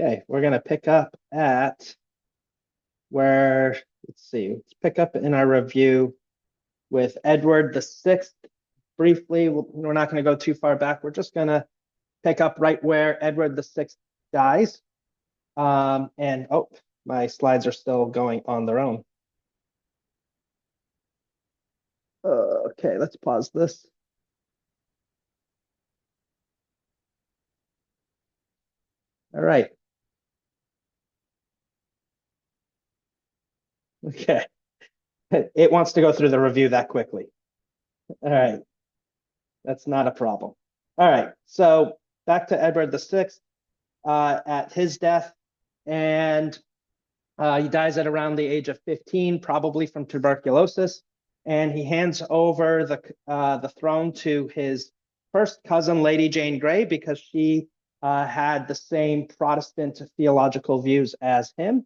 Okay, we're going to pick up at where, let's pick up in our review with Edward the Sixth. Briefly, we're not going to go too far back. We're just going to pick up right where Edward the Sixth dies. Oh, my slides are still going on their own. Okay, let's pause this. All right. Okay. It wants to go through the review that quickly. All right. That's not a problem. All right. So back to Edward the Sixth at his death. And he dies at around the age of 15, probably from tuberculosis. And he hands over the throne to his first cousin, Lady Jane Grey, because she had the same Protestant theological views as him.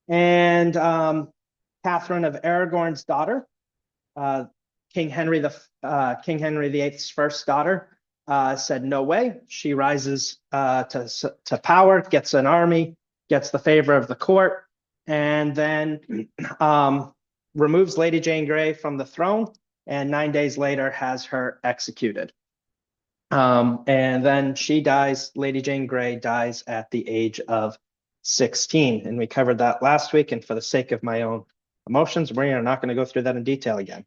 And Catherine of Aragon's daughter, King Henry VIII's first daughter, said no way. She rises to power, gets an army, gets the favor of the court, and then removes Lady Jane Grey from the throne, and 9 days later has her executed. And then she dies, Lady Jane Grey dies at the age of 16. And we covered that last week, and for the sake of my own emotions, we are not going to go through that in detail again.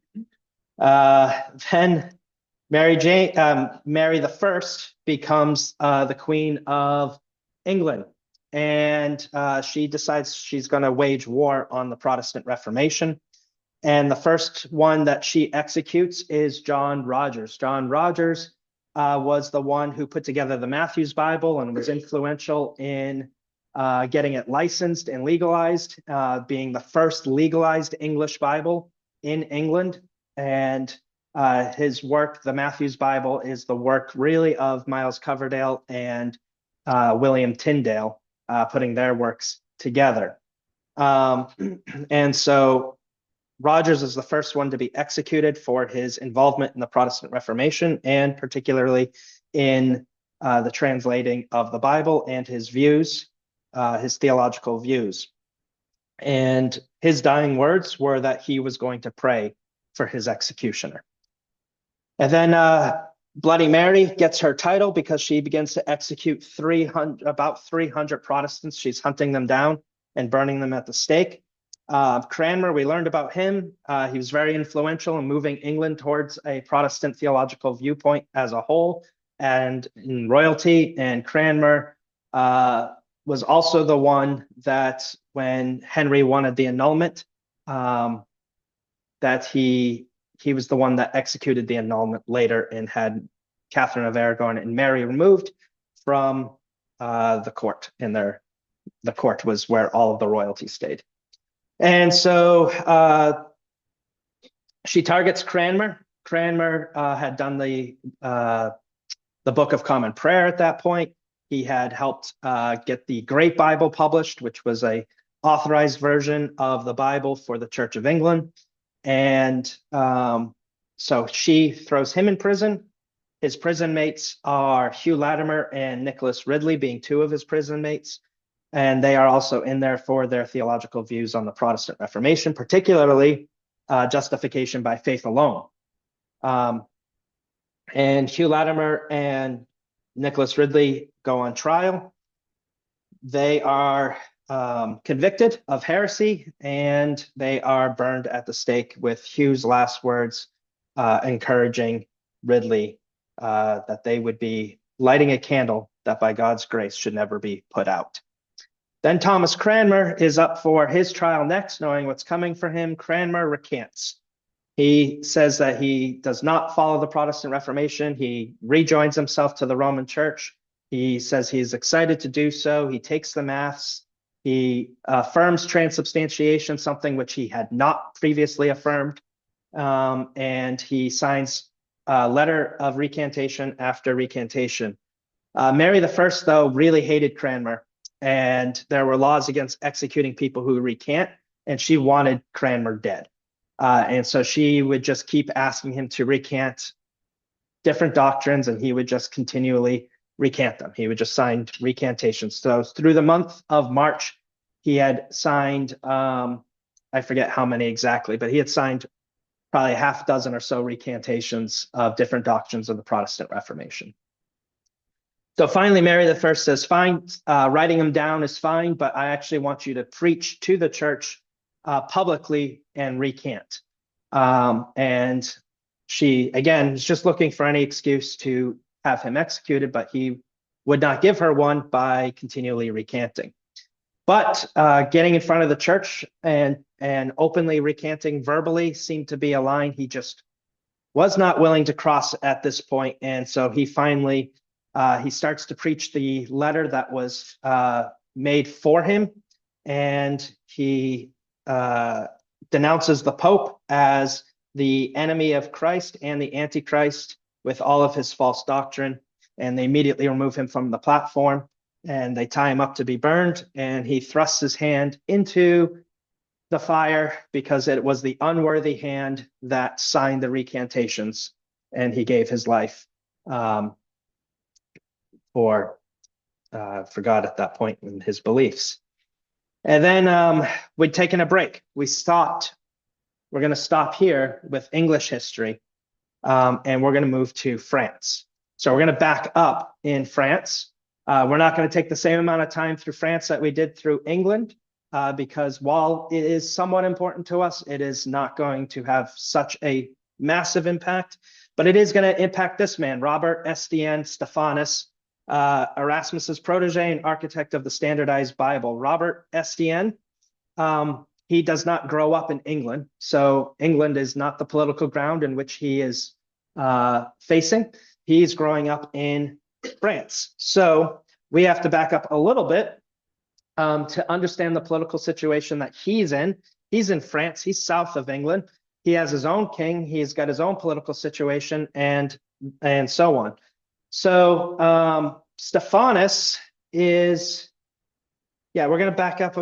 Then Mary the First becomes the Queen of England. And she decides she's going to wage war on the Protestant Reformation. And the first one that she executes is John Rogers. John Rogers was the one who put together the Matthew's Bible and was influential in getting it licensed and legalized, being the first legalized English Bible in England. And his work, the Matthew's Bible, is the work really of Miles Coverdale and William Tyndale, putting their works together. And so Rogers is the first one to be executed for his involvement in the Protestant Reformation, and particularly in the translating of the Bible and his views, his theological views. And his dying words were that he was going to pray for his executioner. And then Bloody Mary gets her title because she begins to execute about 300 Protestants. She's hunting them down and burning them at the stake. Cranmer, we learned about him. He was very influential in moving England towards a Protestant theological viewpoint as a whole and in royalty. And Cranmer was also the one that when Henry wanted the annulment, that he was the one that executed the annulment later and had Catherine of Aragon and Mary removed from the court. And the court was where all of the royalty stayed. And so she targets Cranmer. Cranmer had done the Book of Common Prayer at that point. He had helped get the Great Bible published, which was a authorized version of the Bible for the Church of England. And so she throws him in prison. His prison mates are Hugh Latimer and Nicholas Ridley, being two of his prison mates. And they are also in there for their theological views on the Protestant Reformation, particularly justification by faith alone. And Hugh Latimer and Nicholas Ridley go on trial. They are convicted of heresy, and they are burned at the stake, with Hugh's last words encouraging Ridley that they would be lighting a candle that by God's grace should never be put out. Then Thomas Cranmer is up for his trial next, knowing what's coming for him. Cranmer recants. He says that he does not follow the Protestant Reformation. He rejoins himself to the Roman Church. He says he's excited to do so. He takes the Mass. He affirms transubstantiation, something which he had not previously affirmed. And he signs a letter of recantation after recantation. Mary I, though, really hated Cranmer. And there were laws against executing people who recant, and she wanted Cranmer dead. And so she would just keep asking him to recant different doctrines, and he would just continually recant them. He would just sign recantations. So through the month of March, he had signed, I forget how many exactly, but he had signed probably a half dozen or so recantations of different doctrines of the Protestant Reformation. So finally, Mary I says, fine, writing them down is fine, but I actually want you to preach to the church publicly and recant. And she, again, is just looking for any excuse to have him executed, but he would not give her one by continually recanting. But getting in front of the church and openly recanting verbally seemed to be a line he just was not willing to cross at this point. And so he finally, he starts to preach the letter that was made for him. And he denounces the Pope as the enemy of Christ and the Antichrist with all of his false doctrine. And they immediately remove him from the platform and they tie him up to be burned. And he thrusts his hand into the fire because it was the unworthy hand that signed the recantations. And he gave his life for God at that point in his beliefs. And then we'd taken a break. We stopped. We're going to stop here with English history, and we're going to move to France. So we're going to back up in France. We're not going to take the same amount of time through France that we did through England, because while it is somewhat important to us, it is not going to have such a massive impact. But it is going to impact this man, Robert Estienne Stephanus, Erasmus's protege and architect of the Standardized Bible. Robert Estienne, he does not grow up in England, so England is not the political ground in which he is facing. He's growing up in France. So we have to back up a little bit to understand the political situation that he's in. He's in France. He's south of England. He has his own king. He's got his own political situation and so on. So Stephanus is, we're going to back up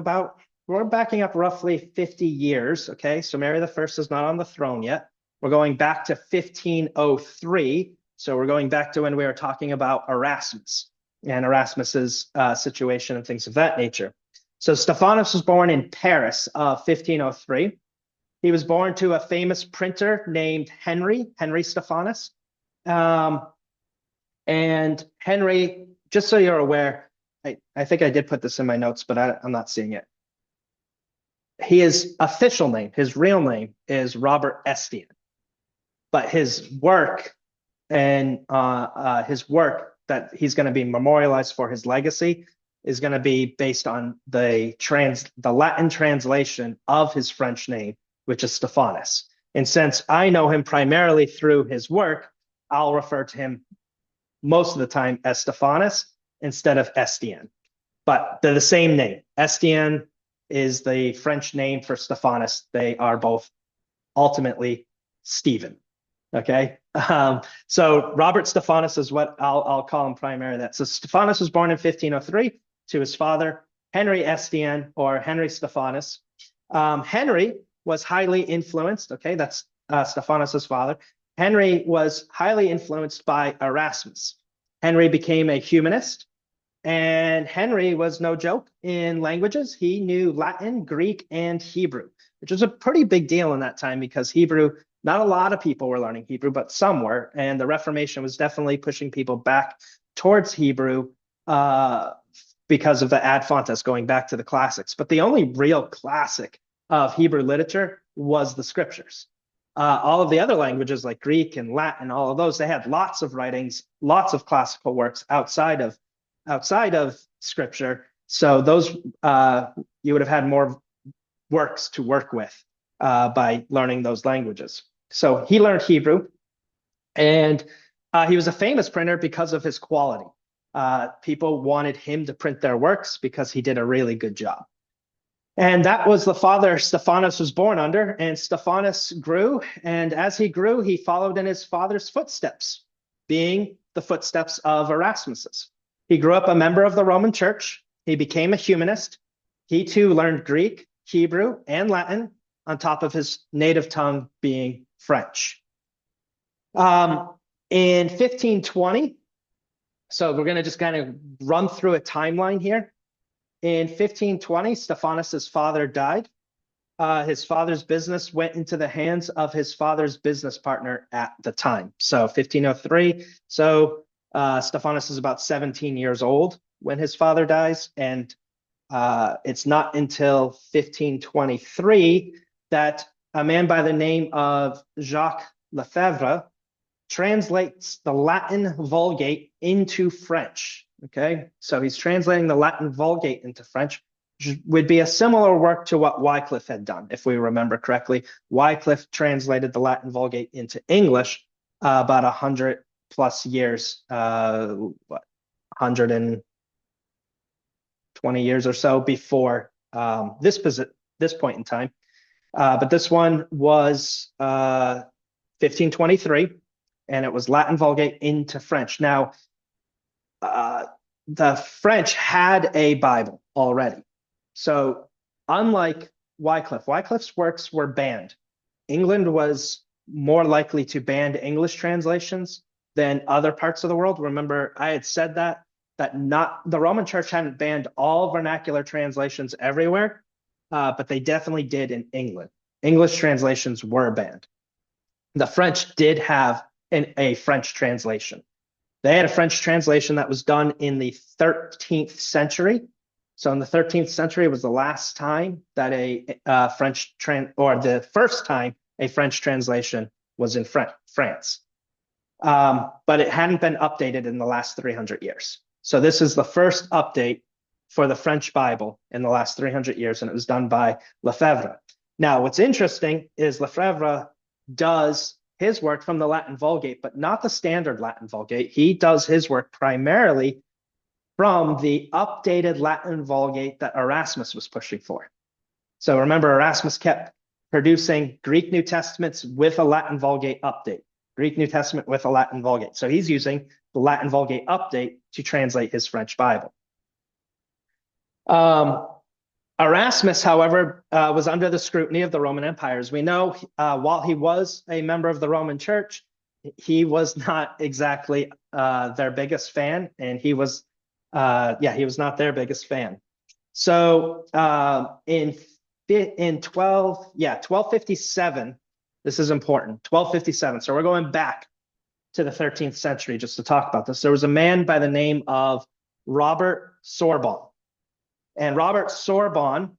we're backing up roughly 50 years. Okay, so Mary I is not on the throne yet. We're going back to 1503. So we're going back to when we were talking about Erasmus and Erasmus's situation and things of that nature. So Stephanus was born in Paris of 1503. He was born to a famous printer named Henry Stephanus. And Henry, just so you're aware, I think I did put this in my notes, but I'm not seeing it. His official name, his real name is Robert Estienne, but his work and his work that he's going to be memorialized for his legacy is going to be based on the Latin translation of his French name, which is Stephanus. And since I know him primarily through his work, I'll refer to him most of the time as Stephanus instead of Estienne. But they're the same name. Estienne is the French name for Stephanus. They are both ultimately Stephen. Okay. So Robert Stephanus is what I'll call him primarily that. So Stephanus was born in 1503 to his father, Henry Estienne, or Henry Stephanus. Henry was highly influenced. Okay. That's Stephanus's father. Henry was highly influenced by Erasmus. Henry became a humanist, and Henry was no joke in languages. He knew Latin, Greek, and Hebrew, which was a pretty big deal in that time because Hebrew, not a lot of people were learning Hebrew, but some were. And the Reformation was definitely pushing people back towards Hebrew because of the ad fontes, going back to the classics. But the only real classic of Hebrew literature was the scriptures. All of the other languages like Greek and Latin, all of those, they had lots of writings, lots of classical works outside of scripture. So those you would have had more works to work with by learning those languages. So he learned Hebrew, and he was a famous printer because of his quality. People wanted him to print their works because he did a really good job. And that was the father Stephanus was born under, and Stephanus grew, and as he grew, he followed in his father's footsteps, being the footsteps of Erasmus's. He grew up a member of the Roman Church. He became a humanist. He too learned Greek, Hebrew, and Latin, on top of his native tongue being French. In 1520, So we're going to just kind of run through a timeline here. In 1520, Stephanus's father died. His father's business went into the hands of his father's business partner at the time. So 1503. So Stephanus is about 17 years old when his father dies. And it's not until 1523 that a man by the name of Jacques Lefebvre translates the Latin Vulgate into French. Okay, so he's translating the Latin Vulgate into French, which would be a similar work to what Wycliffe had done, if we remember correctly. Wycliffe translated the Latin Vulgate into English about 100 plus years, 120 years or so before this point in time. But this one was 1523. And it was Latin Vulgate into French. Now, the French had a Bible already. So unlike Wycliffe's works were banned. England was more likely to ban English translations than other parts of the world. Remember, I had said that not the Roman Church hadn't banned all vernacular translations everywhere, but they definitely did in England. English translations were banned. The French did have a French translation. They had a French translation that was done in the 13th century. So in the 13th century was the last time that the first time a French translation was in France. But it hadn't been updated in the last 300 years. So this is the first update for the French Bible in the last 300 years, and it was done by Lefebvre. Now, what's interesting is Lefebvre does his work from the Latin Vulgate, but not the standard Latin Vulgate. He does his work primarily from the updated Latin Vulgate that Erasmus was pushing for. So remember, Erasmus kept producing Greek New Testaments with a Latin Vulgate update, Greek New Testament with a Latin Vulgate. So he's using the Latin Vulgate update to translate his French Bible. Erasmus, however, was under the scrutiny of the Roman Empire. As we know, while he was a member of the Roman Church, he was not exactly their biggest fan, and he was not their biggest fan. So in 1257, this is important, 1257. So we're going back to the 13th century just to talk about this. There was a man by the name of Robert Sorbonne. And Robert Sorbonne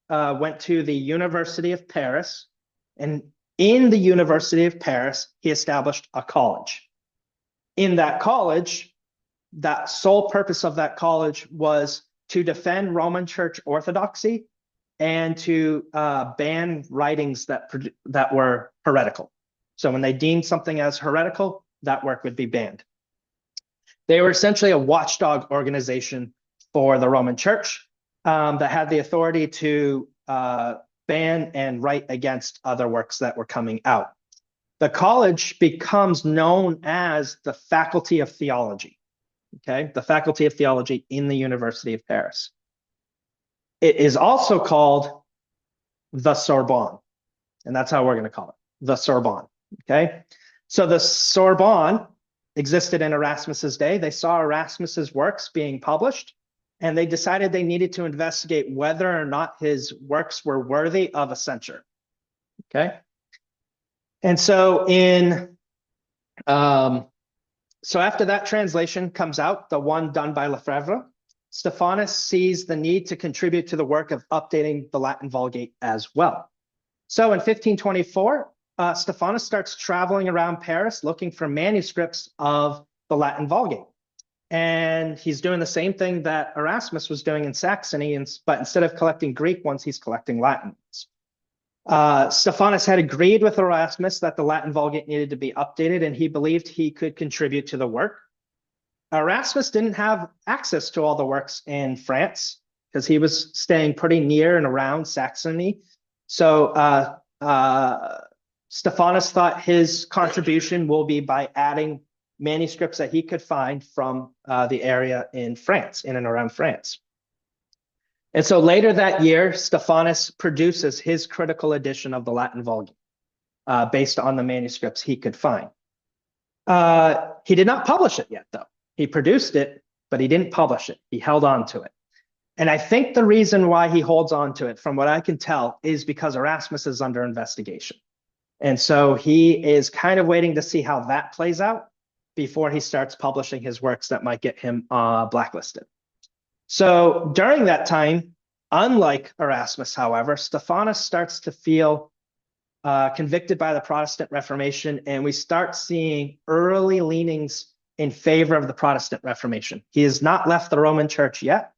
went to the University of Paris. And in the University of Paris, he established a college. In that college, that sole purpose of that college was to defend Roman Church orthodoxy and to ban writings that were heretical. So when they deemed something as heretical, that work would be banned. They were essentially a watchdog organization for the Roman Church. That had the authority to ban and write against other works that were coming out. The college becomes known as the Faculty of Theology, okay? The Faculty of Theology in the University of Paris. It is also called the Sorbonne, and that's how we're going to call it, the Sorbonne, okay? So the Sorbonne existed in Erasmus's day. They saw Erasmus's works being published, and they decided they needed to investigate whether or not his works were worthy of a censure. Okay. And so so after that translation comes out, the one done by Lefebvre, Stephanus sees the need to contribute to the work of updating the Latin Vulgate as well. So in 1524, Stephanus starts traveling around Paris looking for manuscripts of the Latin Vulgate. And he's doing the same thing that Erasmus was doing in Saxony, but instead of collecting Greek ones, he's collecting Latin ones. Stephanus had agreed with Erasmus that the Latin Vulgate needed to be updated, and he believed he could contribute to the work. Erasmus didn't have access to all the works in France because he was staying pretty near and around Saxony. So Stephanus thought his contribution will be by adding manuscripts that he could find from the area in France, in and around France. And so later that year, Stephanus produces his critical edition of the Latin Vulgate based on the manuscripts he could find. He did not publish it yet, though. He produced it, but he didn't publish it. He held on to it. And I think the reason why he holds on to it, from what I can tell, is because Erasmus is under investigation. And so he is kind of waiting to see how that plays out before he starts publishing his works that might get him blacklisted. So during that time, unlike Erasmus, however, Stephanus starts to feel convicted by the Protestant Reformation, and we start seeing early leanings in favor of the Protestant Reformation. He has not left the Roman Church yet.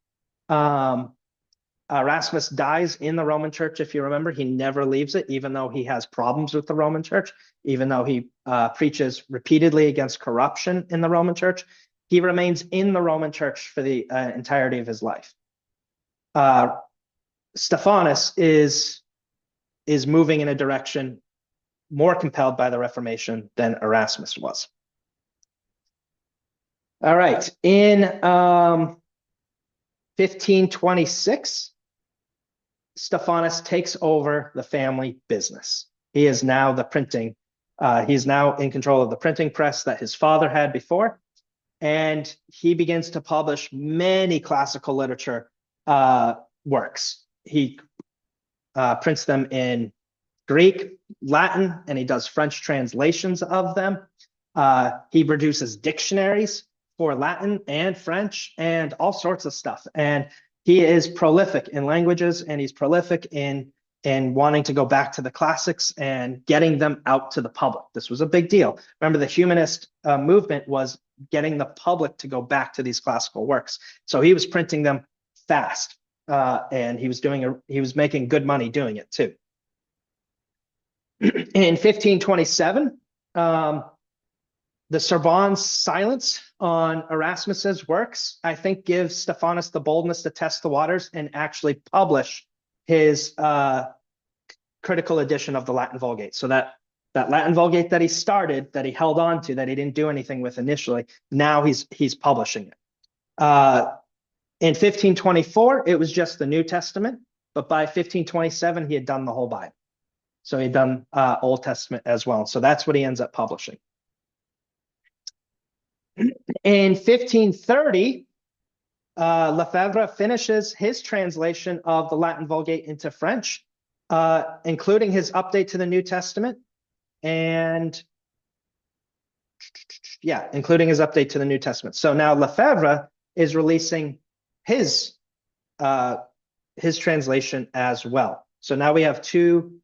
Erasmus dies in the Roman Church, if you remember. He never leaves it, even though he has problems with the Roman Church, even though he preaches repeatedly against corruption in the Roman Church. He remains in the Roman Church for the entirety of his life. Stephanus is moving in a direction more compelled by the Reformation than Erasmus was. All right, in 1526, Stephanus takes over the family business. He is now the printing. He's now in control of the printing press that his father had before, and he begins to publish many classical literature works. He prints them in Greek, Latin, and he does French translations of them. He produces dictionaries for Latin and French and all sorts of stuff. And he is prolific in languages, and he's prolific in wanting to go back to the classics and getting them out to the public. This was a big deal. Remember, the humanist movement was getting the public to go back to these classical works. So he was printing them fast, and he was making good money doing it too. In 1527, the Sorbonne's silence on Erasmus's works, I think, gives Stephanus the boldness to test the waters and actually publish his critical edition of the Latin Vulgate. So that Latin Vulgate that he started, that he held on to, that he didn't do anything with initially, now he's publishing it. In 1524, it was just the New Testament, but by 1527, he had done the whole Bible. So he'd done Old Testament as well. So that's what he ends up publishing. In 1530, Lefebvre finishes his translation of the Latin Vulgate into French, including his update to the New Testament, and including his update to the New Testament. So now Lefebvre is releasing his translation as well. So now we have two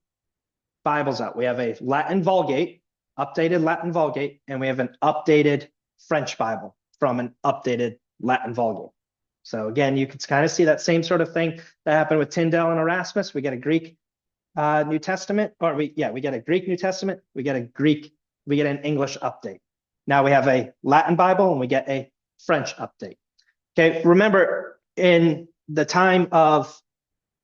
Bibles out. We have a Latin Vulgate, updated Latin Vulgate, and we have an updated French Bible from an updated Latin Vulgate. So again, you can kind of see that same sort of thing that happened with Tyndale and Erasmus. We get a Greek New Testament, or we get a Greek New Testament. We get an English update. Now we have a Latin Bible and we get a French update. Okay, remember, in the time of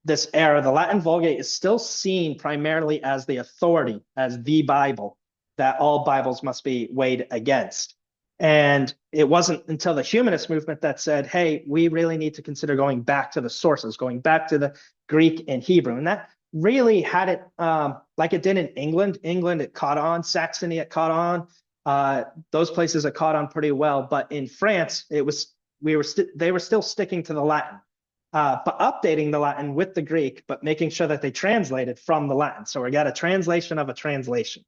this era, the Latin Vulgate is still seen primarily as the authority, as the Bible that all Bibles must be weighed against. And it wasn't until the humanist movement that said, hey, we really need to consider going back to the sources, going back to the Greek and Hebrew. And that really had it like it did in England. England, it caught on. Saxony, it caught on. Those places it caught on pretty well. But in France, they were still sticking to the Latin, but updating the Latin with the Greek, but making sure that they translated from the Latin. So we got a translation of a translation.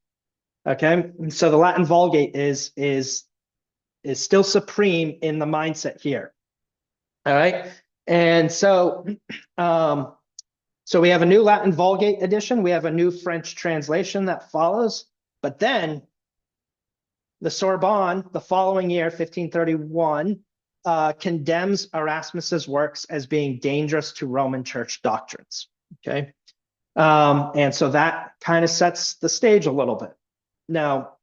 Okay, and so the Latin Vulgate is still supreme in the mindset here. All right, and so so we have a new Latin Vulgate edition. We have a new French translation that follows, but then the Sorbonne, the following year, 1531, condemns Erasmus's works as being dangerous to Roman Church doctrines. Okay, and so that kind of sets the stage a little bit. Now,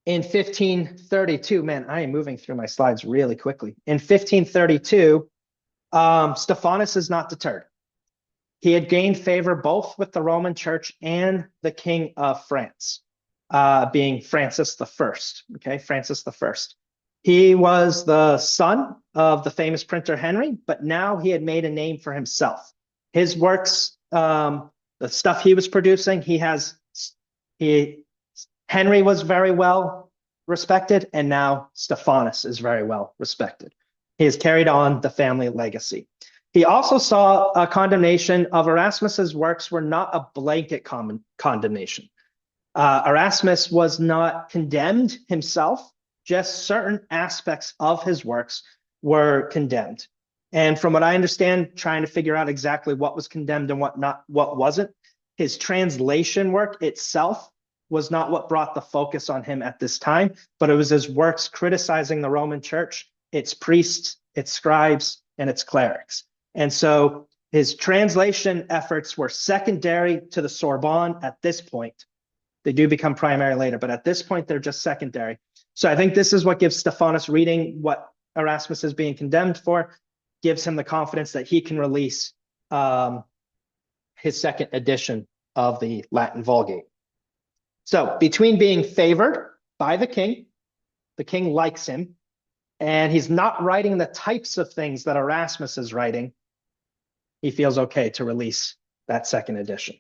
in 1532, man, I am moving through my slides really quickly. In 1532, Stephanus is not deterred. He had gained favor both with the Roman Church and the King of France, being Francis I. Okay, Francis I. He was the son of the famous printer Henry, but now he had made a name for himself. His works, the stuff he was producing, Henry was very well respected, and now Stephanus is very well respected. He has carried on the family legacy. He also saw a condemnation of Erasmus's works were not a blanket condemnation. Erasmus was not condemned himself, just certain aspects of his works were condemned. And from what I understand, trying to figure out exactly what was condemned and what wasn't, his translation work itself was not what brought the focus on him at this time, but it was his works criticizing the Roman Church, its priests, its scribes, and its clerics. And so his translation efforts were secondary to the Sorbonne at this point. They do become primary later, but at this point, they're just secondary. So I think this is what gives Stephanus reading what Erasmus is being condemned for, gives him the confidence that he can release his second edition of the Latin Vulgate. So between being favored by the king likes him, and he's not writing the types of things that Erasmus is writing, he feels okay to release that second edition.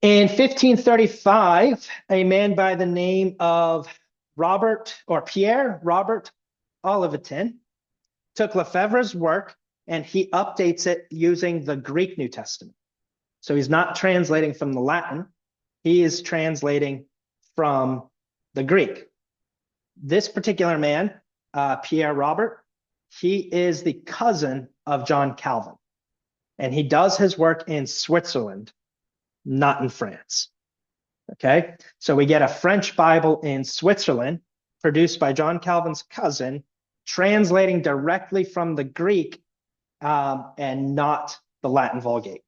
In 1535, a man by the name of Pierre Robert Olivetin took Lefebvre's work and he updates it using the Greek New Testament. So he's not translating from the Latin, he is translating from the Greek. This particular man, Pierre Robert, he is the cousin of John Calvin, and he does his work in Switzerland, not in France. Okay, so we get a French Bible in Switzerland produced by John Calvin's cousin, translating directly from the Greek and not the Latin Vulgate.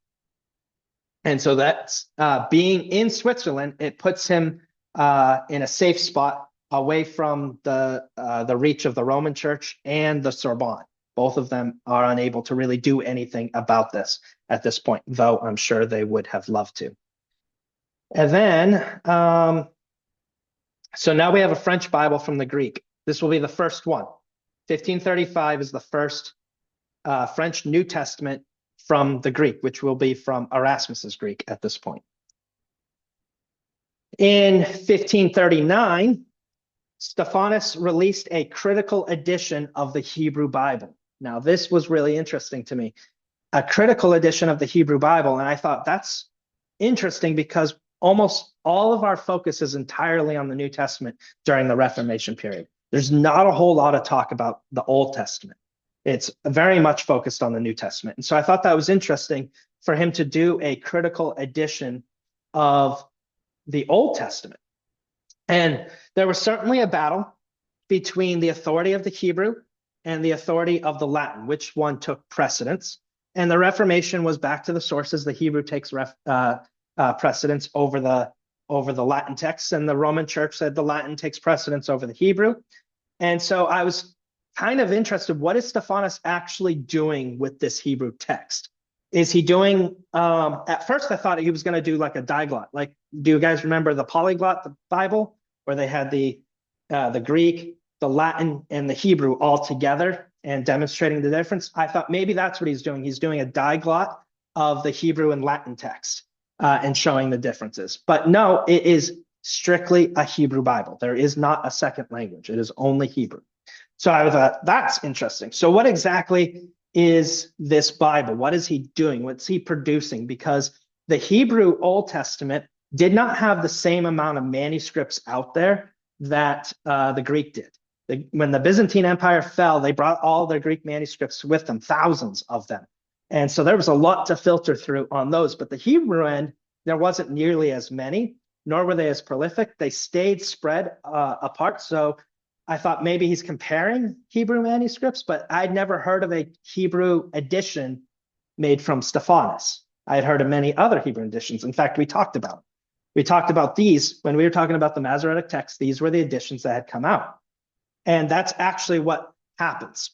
And so that's being in Switzerland, it puts him in a safe spot away from the reach of the Roman Church and the Sorbonne. Both of them are unable to really do anything about this at this point, though I'm sure they would have loved to. And then, so now we have a French Bible from the Greek. This will be the first one. 1535 is the first French New Testament from the Greek, which will be from Erasmus's Greek at this point. In 1539, Stephanus released a critical edition of the Hebrew Bible. Now, this was really interesting to me. A critical edition of the Hebrew Bible, and I thought that's interesting because almost all of our focus is entirely on the New Testament during the Reformation period. There's not a whole lot of talk about the Old Testament. It's very much focused on the New Testament. And so I thought that was interesting for him to do a critical edition of the Old Testament. And there was certainly a battle between the authority of the Hebrew and the authority of the Latin, which one took precedence. And the Reformation was back to the sources. The Hebrew takes precedence over the Latin texts, and the Roman Church said the Latin takes precedence over the Hebrew. And so I was kind of interested, what is Stephanus actually doing with this Hebrew text? Is he doing, at first I thought he was going to do like a diglot. Like, do you guys remember the polyglot, the Bible, where they had the Greek, the Latin, and the Hebrew all together and demonstrating the difference? I thought maybe that's what he's doing. He's doing a diglot of the Hebrew and Latin text and showing the differences. But no, it is strictly a Hebrew Bible. There is not a second language. It is only Hebrew. So I thought, that's interesting. So what exactly is this Bible? What is he doing? What's he producing? Because the Hebrew Old Testament did not have the same amount of manuscripts out there that the Greek did. When the Byzantine Empire fell, they brought all their Greek manuscripts with them, thousands of them. And so there was a lot to filter through on those. But the Hebrew end, there wasn't nearly as many, nor were they as prolific. They stayed spread apart. So I thought maybe he's comparing Hebrew manuscripts, but I'd never heard of a Hebrew edition made from Stephanus. I had heard of many other Hebrew editions. In fact, we talked about these when we were talking about the Masoretic text. These were the editions that had come out. And that's actually what happens.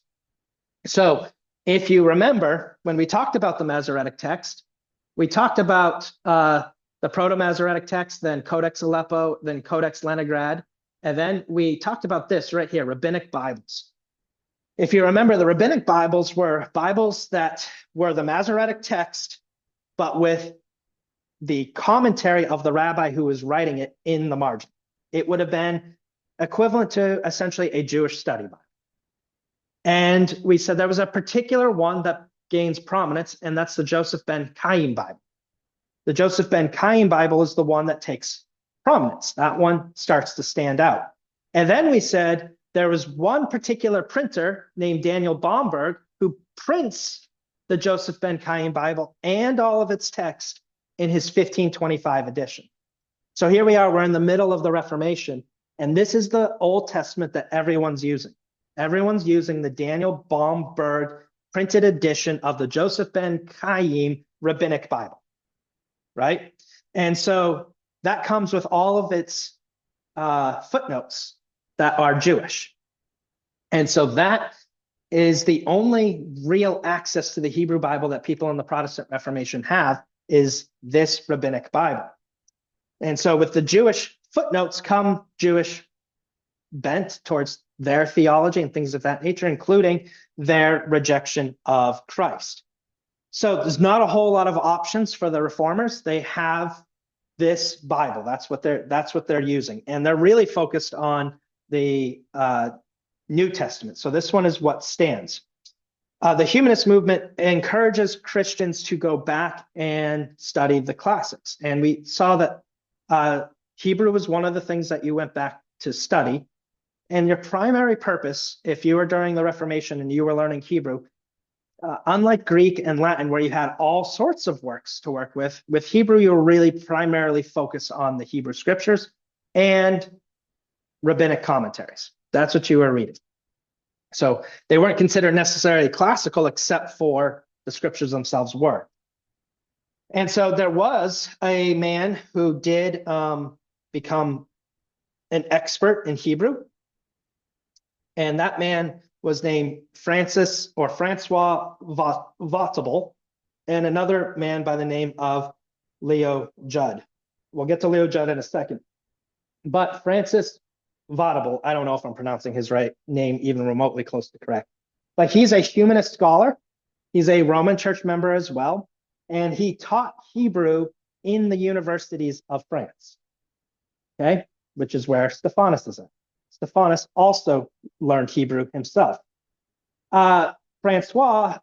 So if you remember, when we talked about the Masoretic text, we talked about the Proto-Masoretic text, then Codex Aleppo, then Codex Leningrad. And then we talked about this right here, Rabbinic Bibles. If you remember, the Rabbinic Bibles were Bibles that were the Masoretic text, but with the commentary of the rabbi who was writing it in the margin. it would have been equivalent to essentially a Jewish study Bible. And we said there was a particular one that gains prominence, and that's the Joseph ben Chaim Bible. The Joseph ben Chaim Bible is the one that takes prominence. That one starts to stand out. And then we said there was one particular printer named Daniel Bomberg who prints the Joseph ben Chaim Bible and all of its text in his 1525 edition. So here we are, we're in the middle of the Reformation, and this is the Old Testament that everyone's using. Everyone's using the Daniel Bomberg printed edition of the Joseph ben Chaim Rabbinic Bible, right? And so that comes with all of its footnotes that are Jewish. And so that is the only real access to the Hebrew Bible that people in the Protestant Reformation have, is this Rabbinic Bible. And so with the Jewish footnotes come Jewish bent towards their theology and things of that nature, including their rejection of Christ. So there's not a whole lot of options for the reformers. They have this Bible. That's what they're using. And they're really focused on the New Testament. So this one is what stands. The humanist movement encourages Christians to go back and study the classics. And we saw that Hebrew was one of the things that you went back to study. And your primary purpose, if you were during the Reformation and you were learning Hebrew, unlike Greek and Latin, where you had all sorts of works to work with Hebrew, you were really primarily focused on the Hebrew scriptures and rabbinic commentaries. That's what you were reading. So they weren't considered necessarily classical, except for the scriptures themselves were. And so there was a man who did become an expert in Hebrew. And that man was named Francois Vatable, and another man by the name of Leo Judd. We'll get to Leo Judd in a second. But Francis Vatable, I don't know if I'm pronouncing his name even remotely close to correct, but he's a humanist scholar. He's a Roman Church member as well, and he taught Hebrew in the universities of France, okay, which is where Stephanus is at. Stephanus also learned Hebrew himself. Francois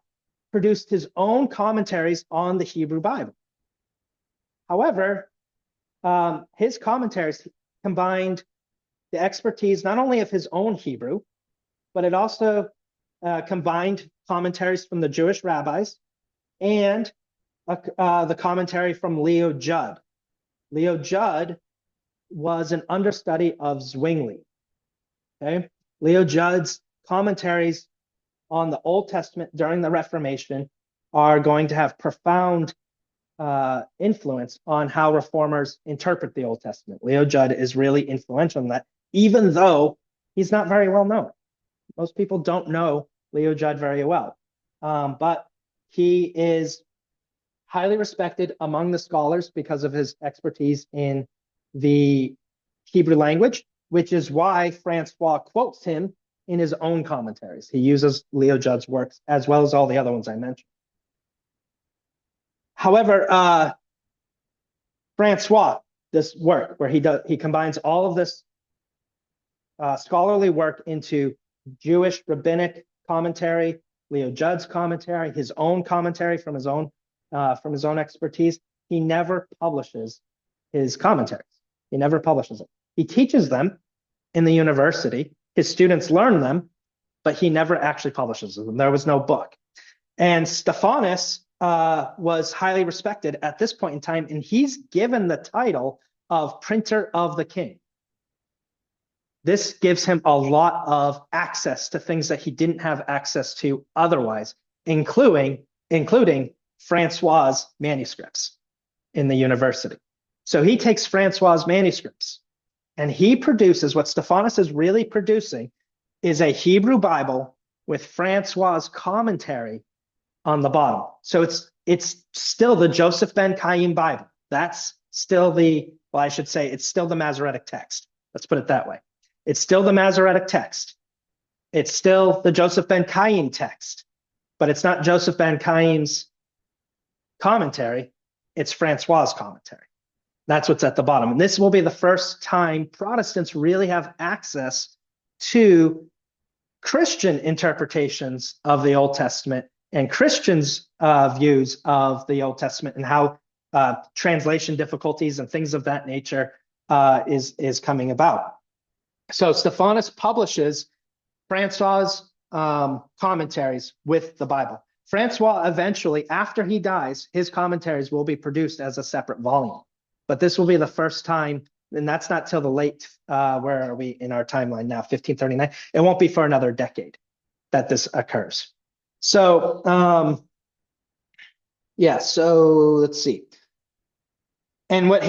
produced his own commentaries on the Hebrew Bible. However, his commentaries combined the expertise not only of his own Hebrew, but it also combined commentaries from the Jewish rabbis and the commentary from Leo Judd. Leo Judd was an understudy of Zwingli. Okay? Leo Judd's commentaries on the Old Testament during the Reformation are going to have profound influence on how reformers interpret the Old Testament. Leo Judd is really influential in that, even though he's not very well known. Most people don't know Leo Judd very well, but he is highly respected among the scholars because of his expertise in the Hebrew language, which is why Francois quotes him in his own commentaries. He uses Leo Judd's works as well as all the other ones I mentioned. However, Francois, this work where he combines all of this scholarly work into Jewish rabbinic commentary, Leo Judd's commentary, his own commentary from his own expertise. He never publishes his commentaries. He never publishes it. He teaches them in the university. His students learn them, but he never actually publishes them. There was no book. And Stephanus was highly respected at this point in time, and he's given the title of Printer of the King. This gives him a lot of access to things that he didn't have access to otherwise, including Francois' manuscripts in the university. So he takes Francois' manuscripts and he produces, what Stephanus is really producing is a Hebrew Bible with Francois' commentary on the bottom. So it's still the Joseph ben Chaim Bible. That's still it's still the Masoretic text. Let's put it that way. It's still the Masoretic text. It's still the Joseph ben Chaim text, but it's not Joseph ben Chaim's commentary. It's Francois' commentary. That's what's at the bottom. And this will be the first time Protestants really have access to Christian interpretations of the Old Testament and Christians' views of the Old Testament and how translation difficulties and things of that nature is coming about. So Stephanus publishes Francois' commentaries with the Bible. Francois eventually, after he dies, his commentaries will be produced as a separate volume. But this will be the first time, and that's not till the late, where are we in our timeline now, 1539? It won't be for another decade that this occurs. So, yeah, so let's see. And what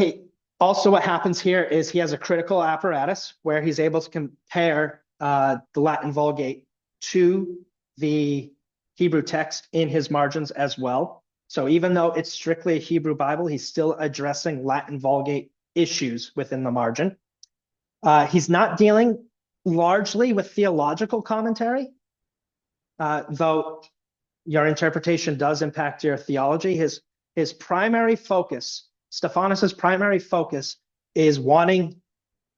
happens here is he has a critical apparatus where he's able to compare the Latin Vulgate to the Hebrew text in his margins as well. So even though it's strictly a Hebrew Bible, he's still addressing Latin Vulgate issues within the margin. He's not dealing largely with theological commentary, though your interpretation does impact your theology. His primary focus, Stephanus's primary focus, is wanting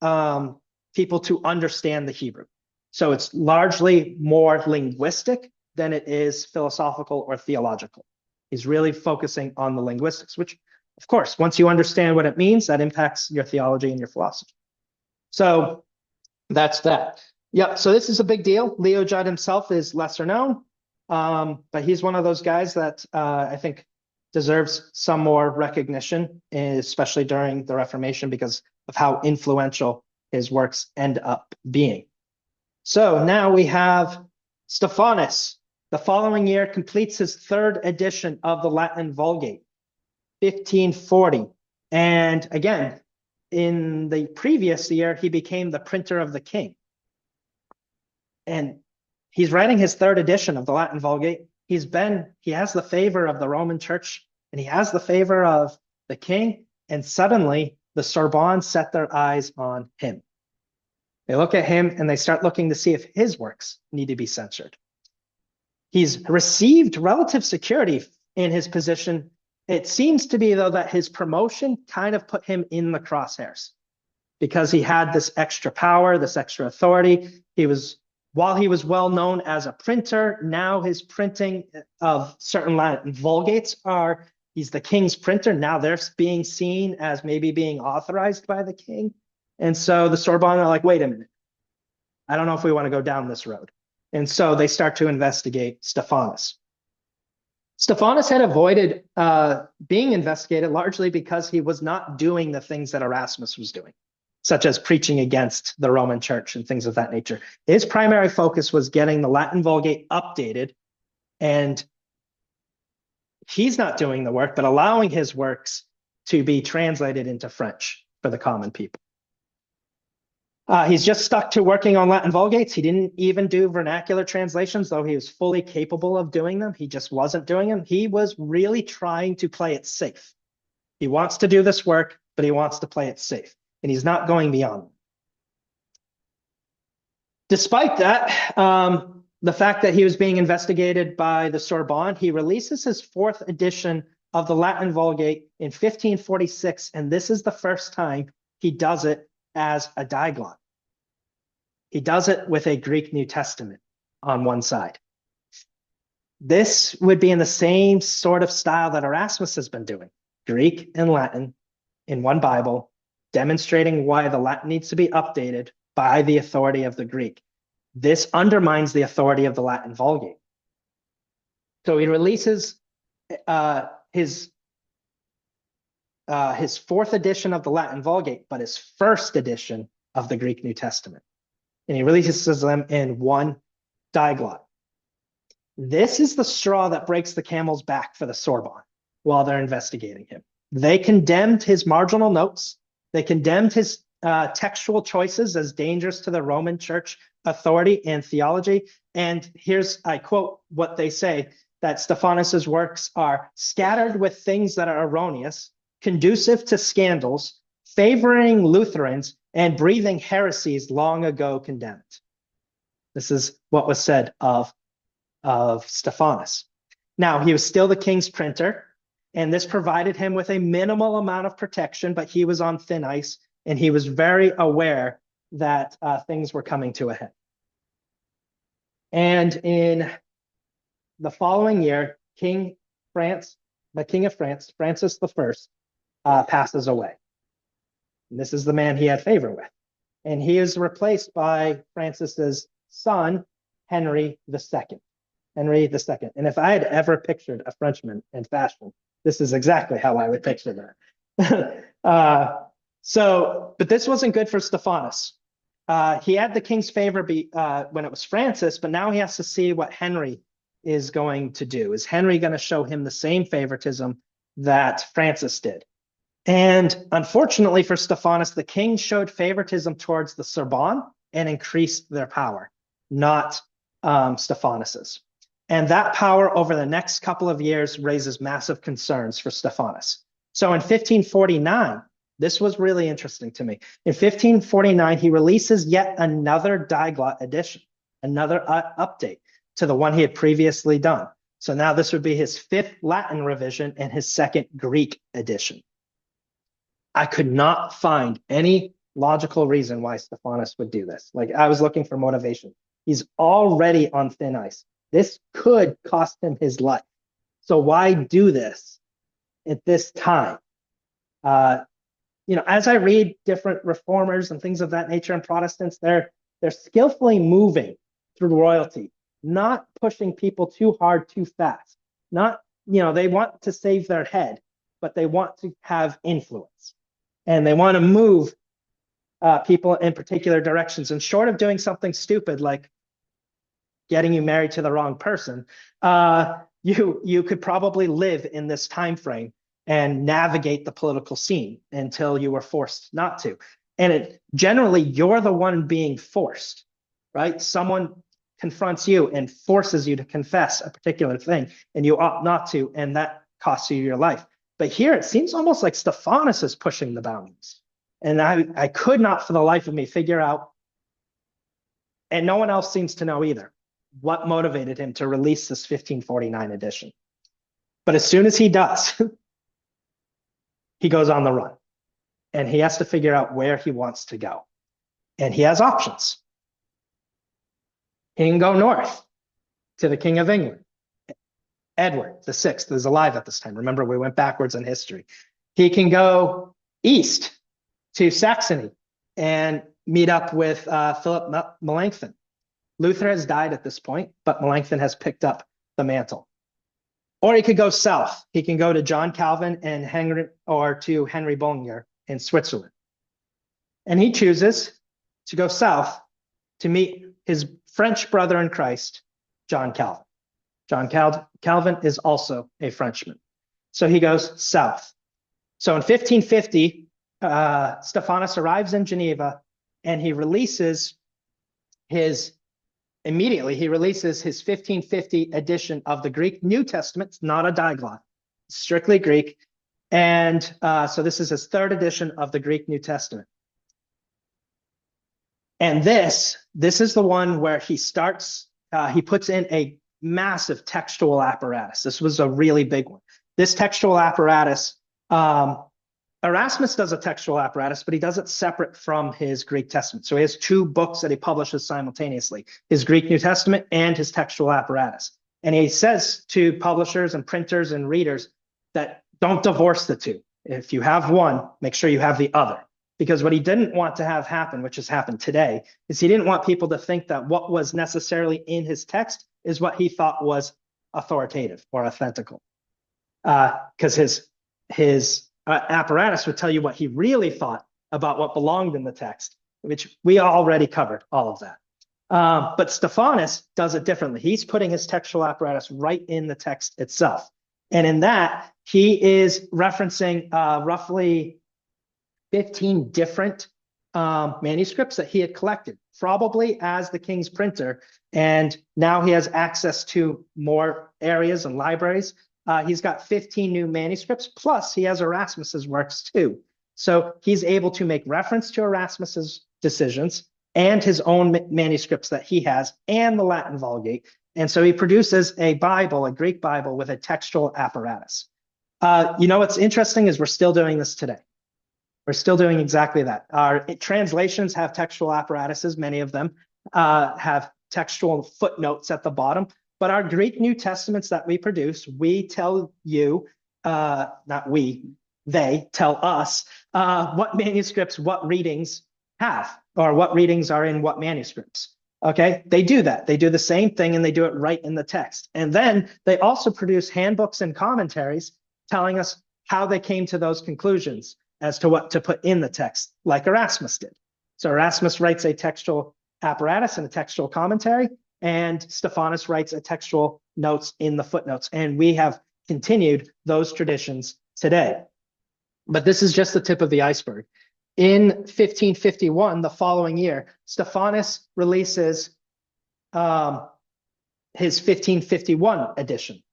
people to understand the Hebrew. So it's largely more linguistic than it is philosophical or theological. He's really focusing on the linguistics, which, of course, once you understand what it means, that impacts your theology and your philosophy. So that's that. Yep, so this is a big deal. Leo Judd himself is lesser known, but he's one of those guys that I think deserves some more recognition, especially during the Reformation, because of how influential his works end up being. So now we have Stephanus. The following year completes his third edition of the Latin Vulgate, 1540. And again, in the previous year, he became the printer of the king. And he's writing his third edition of the Latin Vulgate. He has the favor of the Roman Church, and he has the favor of the king. And suddenly the Sorbonne set their eyes on him. They look at him and they start looking to see if his works need to be censored. He's received relative security in his position. It seems to be, though, that his promotion kind of put him in the crosshairs because he had this extra power, this extra authority. While he was well known as a printer, now his printing of certain Latin Vulgates he's the king's printer. Now they're being seen as maybe being authorized by the king. And so the Sorbonne are like, wait a minute. I don't know if we want to go down this road. And so they start to investigate Stephanus. Stephanus had avoided being investigated largely because he was not doing the things that Erasmus was doing, such as preaching against the Roman Church and things of that nature. His primary focus was getting the Latin Vulgate updated, and he's not doing the work, but allowing his works to be translated into French for the common people. He's just stuck to working on Latin Vulgates. He didn't even do vernacular translations, though he was fully capable of doing them. He just wasn't doing them. He was really trying to play it safe. He wants to do this work, but he wants to play it safe, and he's not going beyond. Despite that, the fact that he was being investigated by the Sorbonne, he releases his fourth edition of the Latin Vulgate in 1546, and this is the first time he does it as a diglot. He does it with a Greek New Testament on one side. This would be in the same sort of style that Erasmus has been doing, Greek and Latin in one Bible, demonstrating why the Latin needs to be updated by the authority of the Greek. This undermines the authority of the Latin Vulgate. So he releases his fourth edition of the Latin Vulgate, but his first edition of the Greek New Testament. And he releases them in one diglot. This is the straw that breaks the camel's back for the Sorbonne while they're investigating him. They condemned his marginal notes. They condemned his textual choices as dangerous to the Roman Church authority and theology. And I quote what they say, that Stephanus's works are scattered with things that are erroneous, conducive to scandals, favoring Lutherans, and breathing heresies long ago condemned. This is what was said of Stephanus. Now, he was still the king's printer, And this provided him with a minimal amount of protection, but he was on thin ice, and he was very aware that things were coming to a head. And in the following year, the King of France, Francis I, passes away. And this is the man he had favor with. And he is replaced by Francis's son, Henry II. Henry II. And if I had ever pictured a Frenchman in fashion, this is exactly how I would picture that. But this wasn't good for Stephanus. He had the king's favor when it was Francis, but now he has to see what Henry is going to do. Is Henry going to show him the same favoritism that Francis did? And unfortunately for Stephanus, the king showed favoritism towards the Sorbonne and increased their power, not Stephanus's. And that power over the next couple of years raises massive concerns for Stephanus. So in 1549, this was really interesting to me. In 1549, he releases yet another Diglot edition, another update to the one he had previously done. So now this would be his 5th Latin revision and his 2nd Greek edition. I could not find any logical reason why Stephanus would do this. Like, I was looking for motivation. He's already on thin ice. This could cost him his life. So why do this at this time? As I read different reformers and things of that nature and Protestants, they're skillfully moving through royalty, not pushing people too hard, too fast. Not, they want to save their head, but they want to have influence. And they want to move people in particular directions. And short of doing something stupid like getting you married to the wrong person, you could probably live in this time frame and navigate the political scene until you were forced not to. And generally, you're the one being forced, right? Someone confronts you and forces you to confess a particular thing, and you ought not to, and that costs you your life. But here, it seems almost like Stephanus is pushing the boundaries. And I could not for the life of me figure out, and no one else seems to know either, what motivated him to release this 1549 edition. But as soon as he does, he goes on the run. And he has to figure out where he wants to go. And he has options. He can go north to the King of England. Edward VI is alive at this time. Remember, we went backwards in history. He can go east to Saxony and meet up with Philip Melanchthon. Luther has died at this point, but Melanchthon has picked up the mantle. Or he could go south. He can go to John Calvin and to Henry Bullinger in Switzerland. And he chooses to go south to meet his French brother in Christ, John Calvin. John Calvin is also a Frenchman. So he goes south. So in 1550, Stephanus arrives in Geneva, and he releases his 1550 edition of the Greek New Testament. It's not a diglot, strictly Greek. And so this is his 3rd edition of the Greek New Testament. And this is the one where he starts, he puts in a massive textual apparatus. This was a really big one. This textual apparatus, Erasmus does a textual apparatus, but he does it separate from his Greek Testament. So he has 2 books that he publishes simultaneously, his Greek New Testament and his textual apparatus. And he says to publishers and printers and readers that don't divorce the 2. If you have one, make sure you have the other. Because what he didn't want to have happen, which has happened today, is he didn't want people to think that what was necessarily in his text is what he thought was authoritative or authentical. Because his apparatus would tell you what he really thought about what belonged in the text, which we already covered all of that. But Stephanus does it differently. He's putting his textual apparatus right in the text itself. And in that, he is referencing roughly 15 different manuscripts that he had collected, probably as the king's printer. And now he has access to more areas and libraries. He's got 15 new manuscripts, plus he has Erasmus's works too. So he's able to make reference to Erasmus's decisions and his own manuscripts that he has and the Latin Vulgate. And so he produces a Bible, a Greek Bible with a textual apparatus. You know what's interesting is we're still doing this today. We're still doing exactly that. Our translations have textual apparatuses. Many of them have textual footnotes at the bottom. But our Greek New Testaments that we produce, we tell you, not we, they tell us what manuscripts, what readings have, or what readings are in what manuscripts. Okay, they do that. They do the same thing and they do it right in the text. And then they also produce handbooks and commentaries telling us how they came to those conclusions as to what to put in the text, like Erasmus did. So Erasmus writes a textual apparatus and a textual commentary, and Stephanus writes a textual notes in the footnotes. And we have continued those traditions today. But this is just the tip of the iceberg. In 1551, the following year, Stephanus releases his 1551 edition.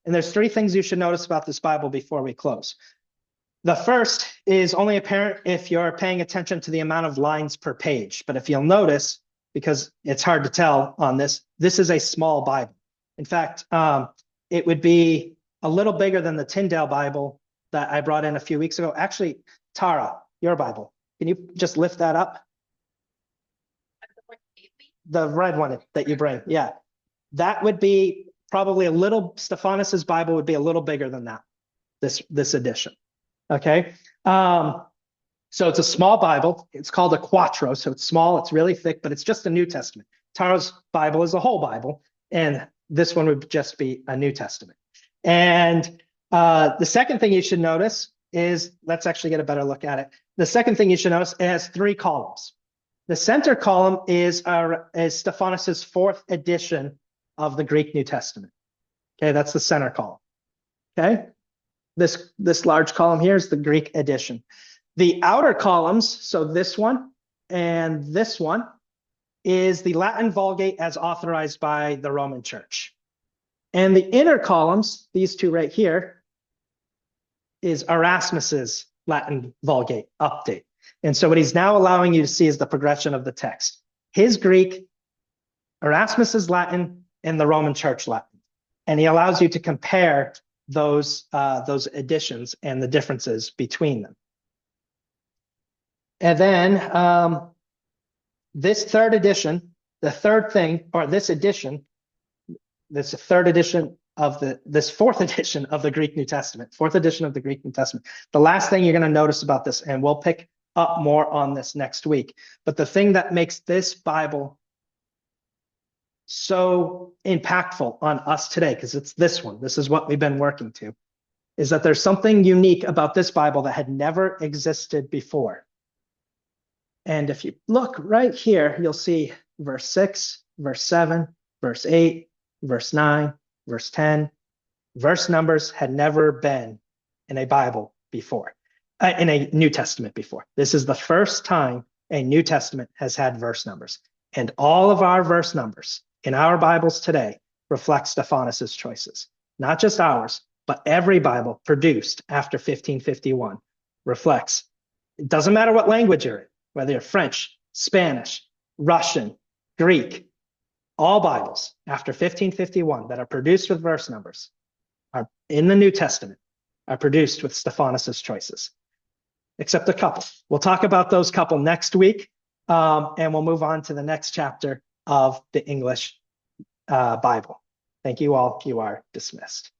And there's three things you should notice about this Bible before we close. The first is only apparent if you're paying attention to the amount of lines per page. But if you'll notice, because it's hard to tell on this, this is a small Bible. In fact, it would be a little bigger than the Tyndale Bible that I brought in a few weeks ago. Actually, Tara, your Bible, can you just lift that up? The red one that you bring, yeah. That would be probably a little, Stephanus's Bible would be a little bigger than that, this edition. Okay, so it's a small Bible. It's called a quattro, so it's small, it's really thick, but it's just a New Testament. Tara's Bible is a whole Bible, and this one would just be a New Testament. And the second thing you should notice is, let's actually get a better look at it. The second thing you should notice, it has three columns. The center column is Stephanus's fourth edition of the Greek New Testament. Okay, that's the center column. Okay. This large column here is the Greek edition. The outer columns, so this one and this one, is the Latin Vulgate as authorized by the Roman Church. And the inner columns, these two right here, is Erasmus's Latin Vulgate update. And so what he's now allowing you to see is the progression of the text. His Greek, Erasmus's Latin, and the Roman Church Latin. And he allows you to compare those editions and the differences between them. And then this third edition, the third thing, or this edition, this third edition of this fourth edition of the Greek New Testament, fourth edition of the Greek New Testament. The last thing you're going to notice about this, and we'll pick up more on this next week, but the thing that makes this Bible so impactful on us today, because it's this one, this is what we've been working to, is that there's something unique about this Bible that had never existed before. And if you look right here, you'll see verse 6, verse 7, verse 8, verse 9, verse 10. Verse numbers had never been in a Bible before, in a New Testament before. This is the first time a New Testament has had verse numbers. And all of our verse numbers in our Bibles today reflect Stephanus's choices. Not just ours, but every Bible produced after 1551 reflects. It doesn't matter what language you're in, whether you're French, Spanish, Russian, Greek, all Bibles after 1551 that are produced with verse numbers are in the New Testament are produced with Stephanus's choices, except a couple. We'll talk about those couple next week, and we'll move on to the next chapter of the English Bible. Thank you all. You are dismissed.